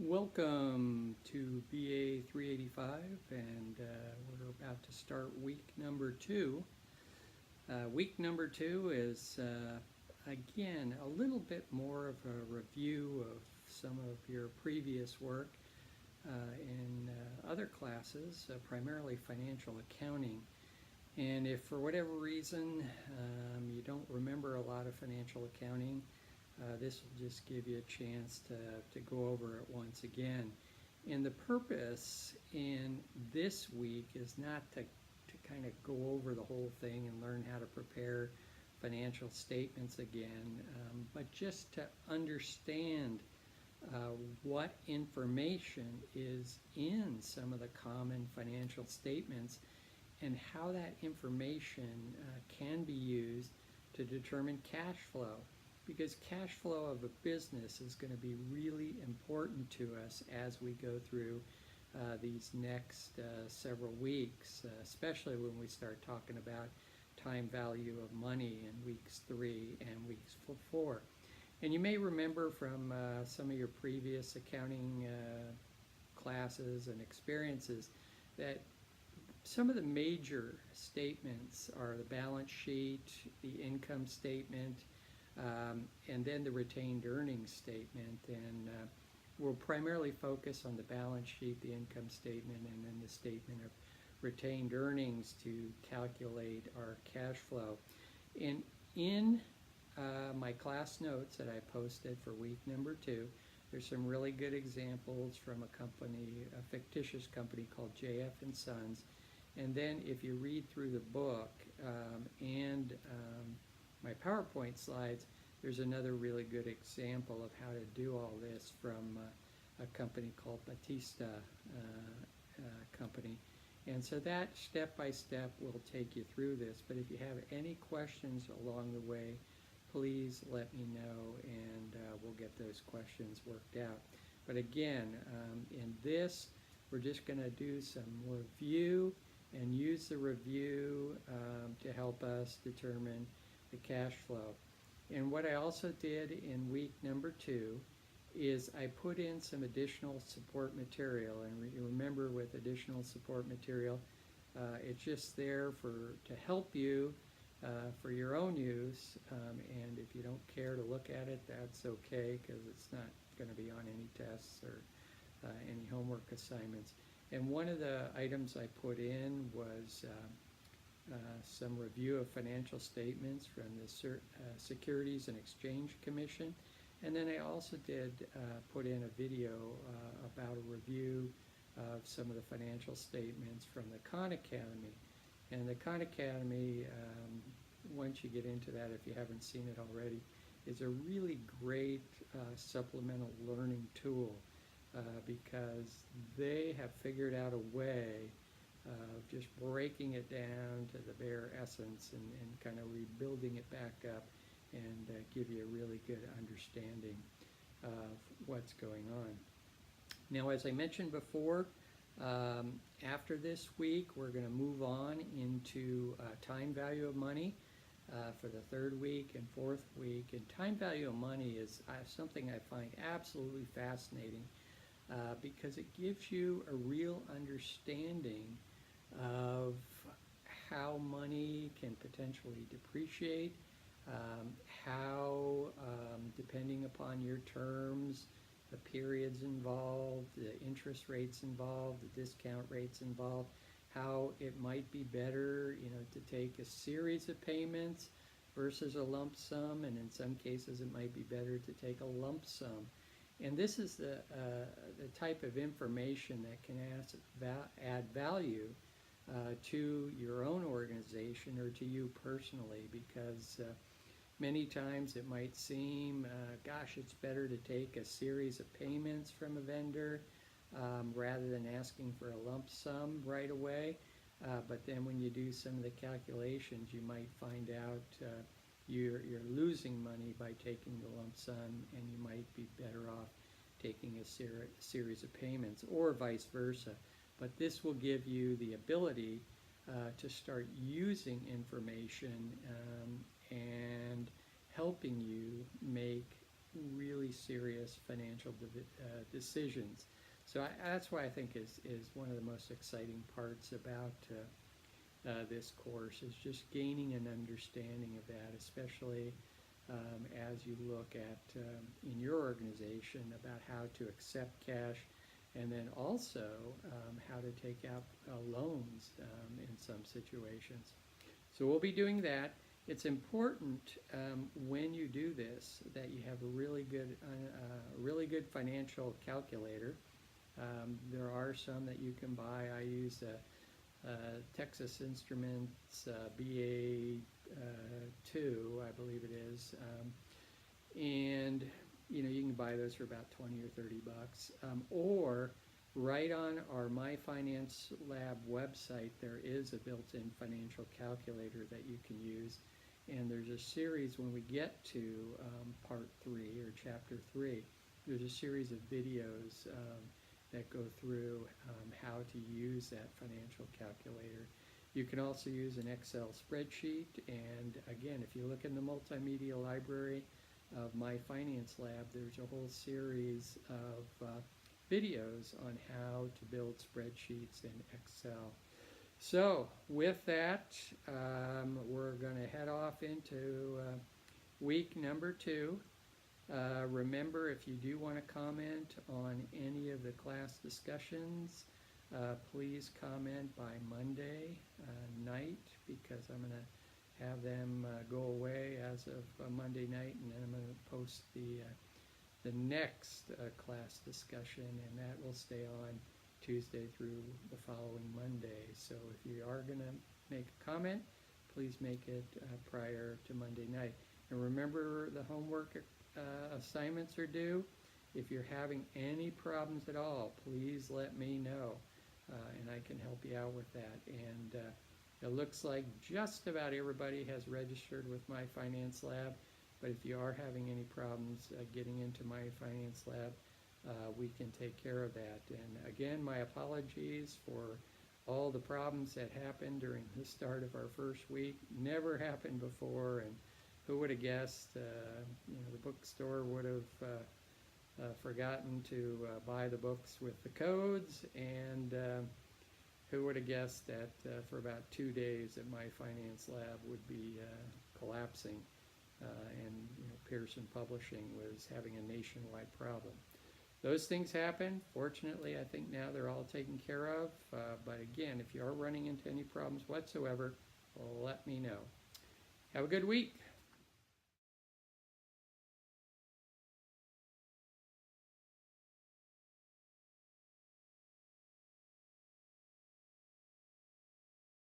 Welcome to BA385, and we're about to start week number 2. Week number 2 is, again, a little bit more of a review of some of your previous work in other classes, primarily financial accounting. And if for whatever reason you don't remember a lot of financial accounting, this will just give you a chance to go over it once again. And the purpose in this week is not to kind of go over the whole thing and learn how to prepare financial statements again, but just to understand what information is in some of the common financial statements and how that information can be used to determine cash flow. Because cash flow of a business is going to be really important to us as we go through these next several weeks, especially when we start talking about time value of money in weeks 3 and weeks 4. And you may remember from some of your previous accounting classes and experiences that some of the major statements are the balance sheet, the income statement, and then the retained earnings statement. And we'll primarily focus on the balance sheet, the income statement, and then the statement of retained earnings to calculate our cash flow. And in my class notes that I posted for week number 2, there's some really good examples from a company, a fictitious company called JF and Sons. And then if you read through the book and my PowerPoint slides, there's another really good example of how to do all this from a company called Batista Company. And so that step by step will take you through this. But if you have any questions along the way, please let me know, and we'll get those questions worked out. But again, in this, we're just going to do some review and use the review to help us determine the cash flow. And what I also did in week number 2 is I put in some additional support material. And you remember, with additional support material, it's just there to help you for your own use. And if you don't care to look at it, that's okay, because it's not going to be on any tests or any homework assignments. And one of the items I put in was some review of financial statements from the Securities and Exchange Commission. And then I also did put in a video about a review of some of the financial statements from the Khan Academy. And the Khan Academy, once you get into that, if you haven't seen it already, is a really great supplemental learning tool. Because they have figured out a way of just breaking it down to the bare essence and kind of rebuilding it back up and give you a really good understanding of what's going on. Now, as I mentioned before, after this week, we're going to move on into time value of money for the 3rd week and 4th week. And time value of money is something I find absolutely fascinating. Because it gives you a real understanding of how money can potentially depreciate, how, depending upon your terms, the periods involved, the interest rates involved, the discount rates involved, how it might be better, to take a series of payments versus a lump sum, and in some cases it might be better to take a lump sum. And this is the type of information that can add value to your own organization or to you personally, because many times it might seem, gosh, it's better to take a series of payments from a vendor rather than asking for a lump sum right away. But then when you do some of the calculations, you might find out you're losing money by taking the lump sum, and you might be better off taking a series of payments, or vice versa. But this will give you the ability to start using information and helping you make really serious financial decisions. So that's why I think is one of the most exciting parts about this course, is just gaining an understanding of that, especially as you look at in your organization about how to accept cash, and then also how to take out loans in some situations. So we'll be doing that. It's important when you do this that you have a really good financial calculator. There are some that you can buy. I use Texas Instruments BA2, I believe it is, and you can buy those for about 20 or 30 bucks, or right on our My Finance Lab website there is a built-in financial calculator that you can use, and there's a series when we get to part 3 or chapter 3. There's a series of videos that go through how to use that financial calculator. You can also use an Excel spreadsheet, and again, if you look in the multimedia library of My Finance Lab, there's a whole series of videos on how to build spreadsheets in Excel. So with that, we're going to head off into week number 2. Remember, if you do want to comment on any of the class discussions, please comment by Monday night, because I'm going to have them go away as of Monday night, and then I'm going to post the next class discussion, and that will stay on Tuesday through the following Monday. So if you are going to make a comment, please make it prior to Monday night. And remember, the homework assignments are due. If you're having any problems at all, please let me know, and I can help you out with that. And it looks like just about everybody has registered with My Finance Lab, but if you are having any problems getting into My Finance Lab, we can take care of that. And again, my apologies for all the problems that happened during the start of our first week. Never happened before, and who would have guessed? The bookstore would have forgotten to buy the books with the codes, and who would have guessed that for about 2 days that My Finance Lab would be collapsing, and Pearson Publishing was having a nationwide problem. Those things happen. Fortunately, I think now they're all taken care of. But again, if you are running into any problems whatsoever, let me know. Have a good week.